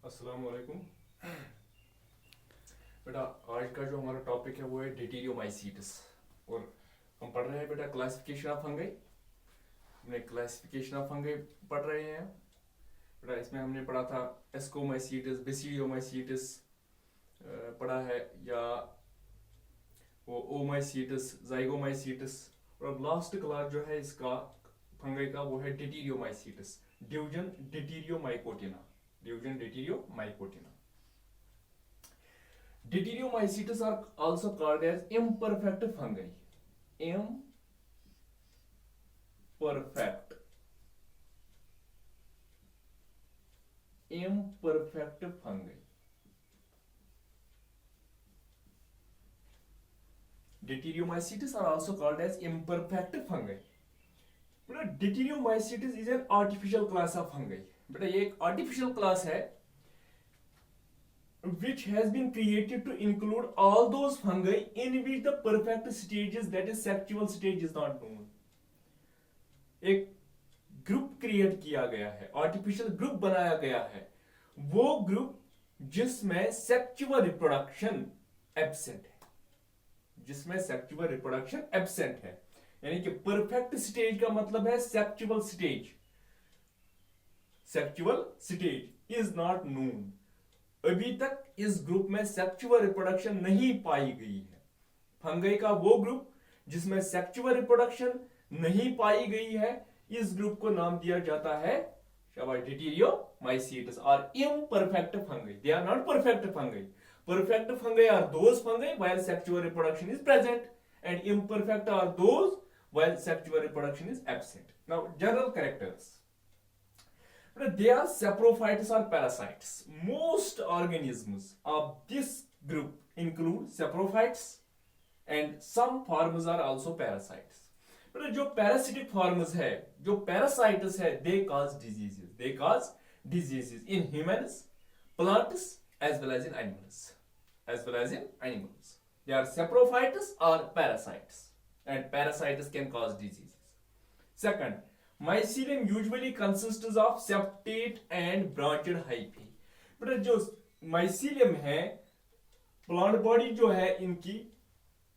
अस्सलाम वालेकुम। बेटा, आज का जो हमारा टॉपिक है वो है डिटीरियोमाइसीट्स। और हम पढ़ रहे हैं बेटा क्लासिफिकेशन ऑफ फंगई। हमने क्लासिफिकेशन ऑफ फंगई पढ़ रहे हैं बेटा। इसमें हमने पढ़ा था एस्कोमाइसीट्स, बेसिडियोमाइसीट्स पढ़ा है, या वो ओमाइसीट्स, जाइगोमाइसीट्स। और अब लास्ट क्लास जो है इसका फंगई का वो है deuteromycetes, division deuteromycotina, division deuteromycotina. Deuteriomycetes are also called as imperfect fungi. Imperfect. Imperfect fungi. Deuteriomycetes are also called as imperfect fungi. बेटा Deuteriomycetes is an artificial class of fungi. बेटा ये एक artificial class है which has been created to include all those fungi in which the perfect stages, that is sexual stage, is not known. एक group create किया गया है, artificial group बनाया गया है, वो ग्रुप जिसमें सेक्सुअल रिप्रोडक्शन एब्सेंट है, जिसमें सेक्सुअल रिप्रोडक्शन एब्सेंट है। यानी कि परफेक्ट स्टेज का मतलब है sexual stage. Sexual stage is not known. अभी तक इस ग्रुप में सेक्सुअल रिप्रोडक्शन नहीं पाई गई है। फंगई का वो ग्रुप जिसमें सेक्सुअल रिप्रोडक्शन नहीं पाई गई है, इस ग्रुप को नाम दिया जाता है डिटीरियोमाइसीट्स और imperfect fungi. They are not perfect fungi. Perfect fungi are those fungi while sexual reproduction is present, and imperfect are those while sexual reproduction is absent. Now, general characters. They are saprophytes or parasites. Most organisms of this group include saprophytes, and some forms are also parasites. जो parasitic forms है, जो parasites है, they cause diseases. They cause diseases in humans, plants, as well as in animals. As well as in animals. They are saprophytes or parasites, and parasites can cause diseases. Second, mycelium usually consists of septate and branched hyphae. बेटा जो mycelium है, plant body जो है इनकी,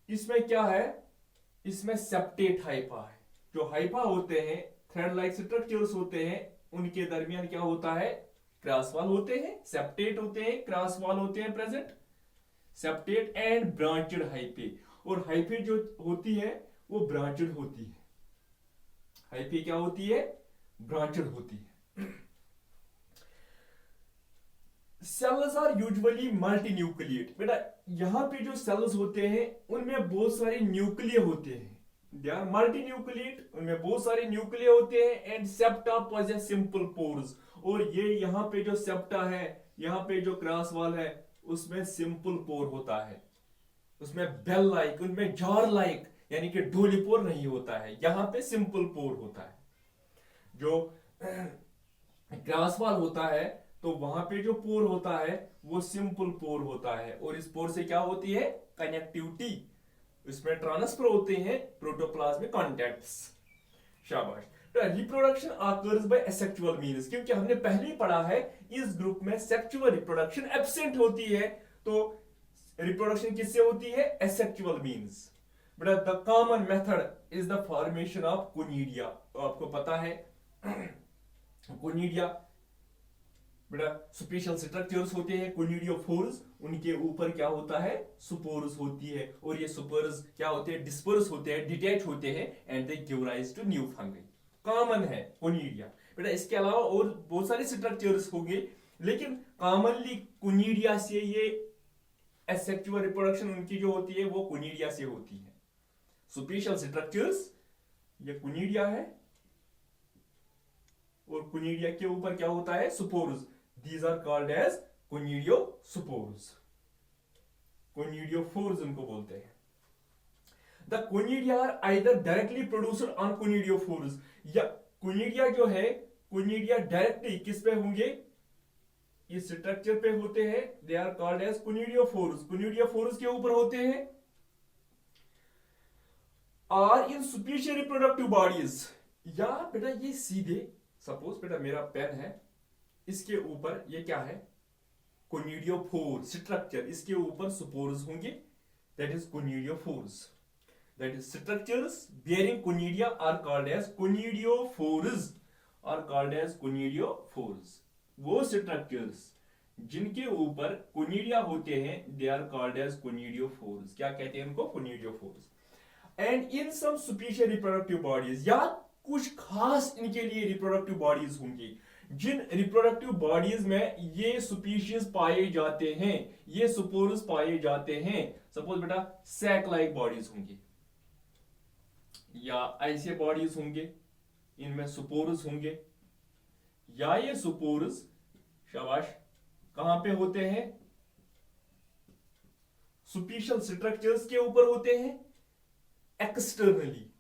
इसमें क्या है? इसमें सेप्टेट हाइफा है। जो हाइफा होते हैं, थ्रेड लाइक स्ट्रक्चर्स होते हैं, उनके दरमियान क्या होता है? क्रॉस वॉल होते हैं, सेप्टेट होते हैं, क्रॉस वॉल होते हैं present. Septate and branched hyphae. और हाइफे जो होती है वो ब्रांचेड होती है। हाइफे क्या होती है? ब्रांचेड होती है। Cells are usually multinucleate. बेटा यहां पे जो सेल्स होते हैं उनमें बहुत सारे न्यूक्लिय होते हैं। दे आर मल्टी न्यूक्लिएट, उनमें बहुत सारे न्यूक्लिय होते हैं। And septa possess simple pores. और ये यहाँ पे जो सेप्टा है, यहाँ पे जो क्रॉस वॉल है, उसमें सिंपल पोर होता है, उसमें बेल लाइक, उनमें जार लाइक यानी कि ढोली पोर नहीं होता है, यहां पे सिंपल पोर होता है। जो क्रॉस वॉल होता है तो वहां पे जो पोर होता है वो सिंपल पोर होता है। और इस पोर से क्या होती है? कनेक्टिविटी, इसमें ट्रांसफर होते हैं प्रोटोप्लाज्मिक कॉन्टैक्ट्स। शाबाश। Reproduction occurs by asexual means, क्योंकि हमने पहले ही पढ़ा है इस ग्रुप में सेक्सुअल रिप्रोडक्शन एब्सेंट होती है, तो रिप्रोडक्शन किससे होती है? Asexual means. बेटा the common method is the formation of conidia. तो आपको पता है कोनिडिया बेटा स्पेशल स्ट्रक्चर्स होते हैं कोनिडियोफोर्स, उनके ऊपर क्या होता है? स्पोर्स होती है। और ये स्पोर्स क्या होते हैं? डिस्पर्स होते हैं, डिटैच होते हैं, and they give rise to new fungi. Common है कोनिडिया। बेटा इसके अलावा और बहुत सारे स्ट्रक्चर्स होंगे, लेकिन कॉमनली कोनिडिया से ये एसेक्सुअल रिप्रोडक्शन उनकी जो होती है वो कोनिडिया से होती है। स्पेशल स्ट्रक्चर्स, ये कोनिडिया है, और कोनिडिया के ऊपर क्या होता है? Spores. These are called as conidiospores. Conidiophores उनको बोलते हैं। The conidia are either directly produced on conidiophores, या कोनिडिया जो है, कोनिडिया डायरेक्टली किस पे होंगे? इस स्ट्रक्चर पे होते हैं। They are called as conidiophores. Conidiophores के ऊपर होते हैं। और इन सुपीरियर रिप्रोडक्टिव बॉडीज, या बेटा ये सीधे, सपोज बेटा मेरा पेन है, इसके ऊपर ये क्या है? कोनिडियोफोर स्ट्रक्चर, इसके ऊपर स्पोर्स होंगे, that is कोनिडियोफोर्स, that is structures bearing conidia are called as conidiophores, are called as conidiophores। वो स्ट्रक्चर्स जिनके ऊपर कोनिडिया होते हैं they are called as conidiophores. क्या कहते हैं उनको? Conidiophores. And in some species reproductive bodies, या कुछ खास इनके लिए रिप्रोडक्टिव बॉडीज होंगी, जिन रिप्रोडक्टिव बॉडीज में ये स्पीशीज पाए जाते हैं, ये स्पोर्स पाए जाते हैं। सपोज बेटा सैक लाइक बॉडीज होंगी, या ऐसे बॉडीज होंगे, इनमें स्पोर्स होंगे, या ये स्पोर्स शाबाश कहां पे होते हैं? सुपीशियल स्ट्रक्चर्स के ऊपर होते हैं, एक्सटर्नली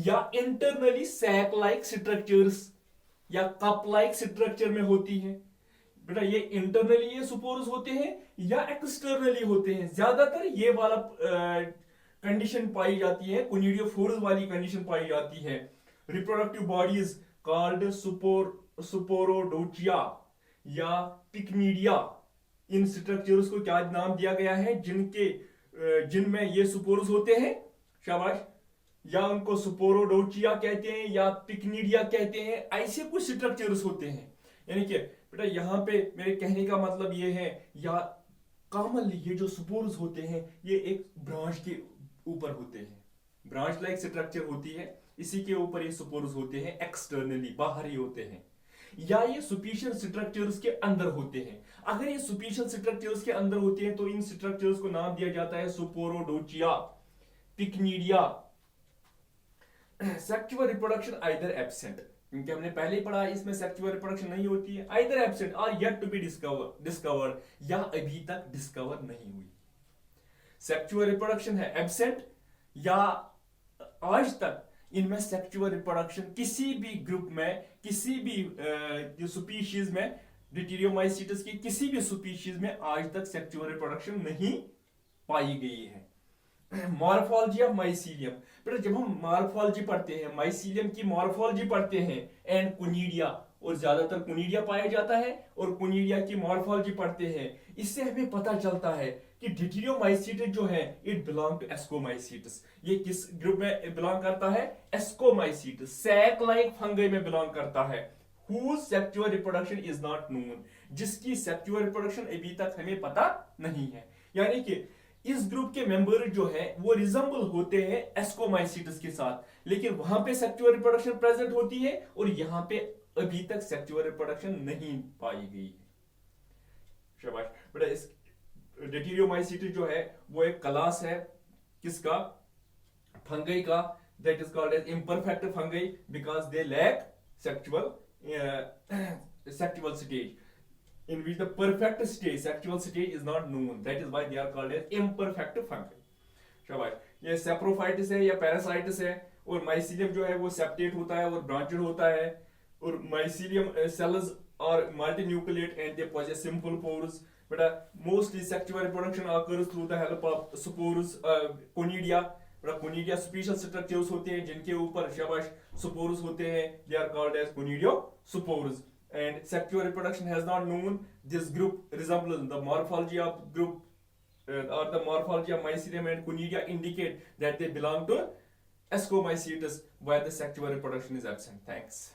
या इंटरनली सैक लाइक स्ट्रक्चर्स या कप लाइक स्ट्रक्चर में होती है। बेटा ये इंटरनली ये स्पोर्स होते हैं या एक्सटर्नली होते हैं? ज्यादातर ये वाला कंडीशन पाई जाती है, कोनिडियोफोर्स वाली कंडीशन पाई जाती है। रिप्रोडक्टिव बॉडीज कॉल्ड स्पोरोडोचिया या पिक्निडिया, इन स्ट्रक्चर्स को क्या नाम दिया गया है? जिनमें ये स्पोर्स होते हैं, शाबाश, या उनको स्पोरोडोचिया कहते हैं या पिक्निडिया कहते हैं। ऐसे कुछ स्ट्रक्चर्स होते हैं। यानी कि बेटा यहां पे मेरे कहने का मतलब ये है, या कॉमनली ये जो स्पोर्स होते हैं ये एक ब्रांच के ऊपर होते हैं, ब्रांच लाइक स्ट्रक्चर होती है, इसी के ऊपर ये स्पोर्स होते हैं, एक्सटर्नली बाहरी होते हैं, या ये सुपीशियल स्ट्रक्चर्स के अंदर होते हैं। अगर ये सुपीशियल स्ट्रक्चर्स के अंदर होते हैं तो इन स्ट्रक्चर्स को नाम दिया जाता है स्पोरोडोचिया, पिक्निडिया। सेक्सुअल रिप्रोडक्शन आइदर एब्सेंट, क्योंकि हमने पहले ही पढ़ा इसमें सेक्सुअल रिप्रोडक्शन नहीं होती है, आइदर एब्सेंट और येट टू बी डिस्कवर्ड, या अभी तक डिस्कवर नहीं हुई। सेक्सुअल रिप्रोडक्शन है एब्सेंट, या आज तक इनमें सेक्सुअल रिप्रोडक्शन किसी भी ग्रुप में, किसी भी स्पीशीज में, डिटेरियोमाइसीटस की किसी भी स्पीशीज में आज तक सेक्सुअल रिप्रोडक्शन नहीं पाई गई है। मॉर्फोलॉजी ऑफ माइसीलियम, बेटा जब हम मॉर्फोलॉजी पढ़ते हैं, माइसीलियम की मॉर्फोलॉजी पढ़ते हैं एंड कोनिडिया, और ज्यादातर कोनिडिया पाया जाता है, और कोनिडिया की मॉर्फोलॉजी पढ़ते हैं, इससे हमें पता चलता है कि डिटेरियोमाइसीटस जो है इट बिलोंग टू एस्कोमाइसीटस। ये किस ग्रुप में बिलोंग करता है? एस्कोमाइसीटस, सैक लाइक फंगई में बिलोंग करता है। whose sexual reproduction is not known, जिसकी सेक्सुअल रिप्रोडक्शन अभी तक हमें पता नहीं है। यानी कि इस ग्रुप के मेंबर जो है वो रिजेंबल होते हैं एस्कोमाइसीटस के साथ, लेकिन वहां पे सेक्सुअल रिप्रोडक्शन प्रेजेंट होती है और यहां पे अभी तक सेक्सुअल रिप्रोडक्शन नहीं पाई गई है। शाबाश बेटा, इस डिटेरियोमाइसीटस जो है वो एक क्लास है किसका? फंगई का, that is called as imperfect fungi because they lack sexual stage, in which the perfect stage, sexual stage is not known, that is why they are called as imperfect fungi। शाबाश, ये सेप्रोफाइटिस है या पैरासाइटिस है, और mycelium जो है वो septate होता है और ब्रांचेड होता है, और mycelium cells are multinucleate and they possess simple pores। बेटा mostly sexual reproduction occurs through the help of spores, conidia. Conidia special structures होते हैं जिनके ऊपर शाबाश स्पोर्स होते हैं, they are called as conidiospores. And sexual reproduction has not known this group resembles the morphology of group or the morphology of mycelium and conidia indicate that they belong to Ascomycetes where the sexual reproduction is absent. Thanks.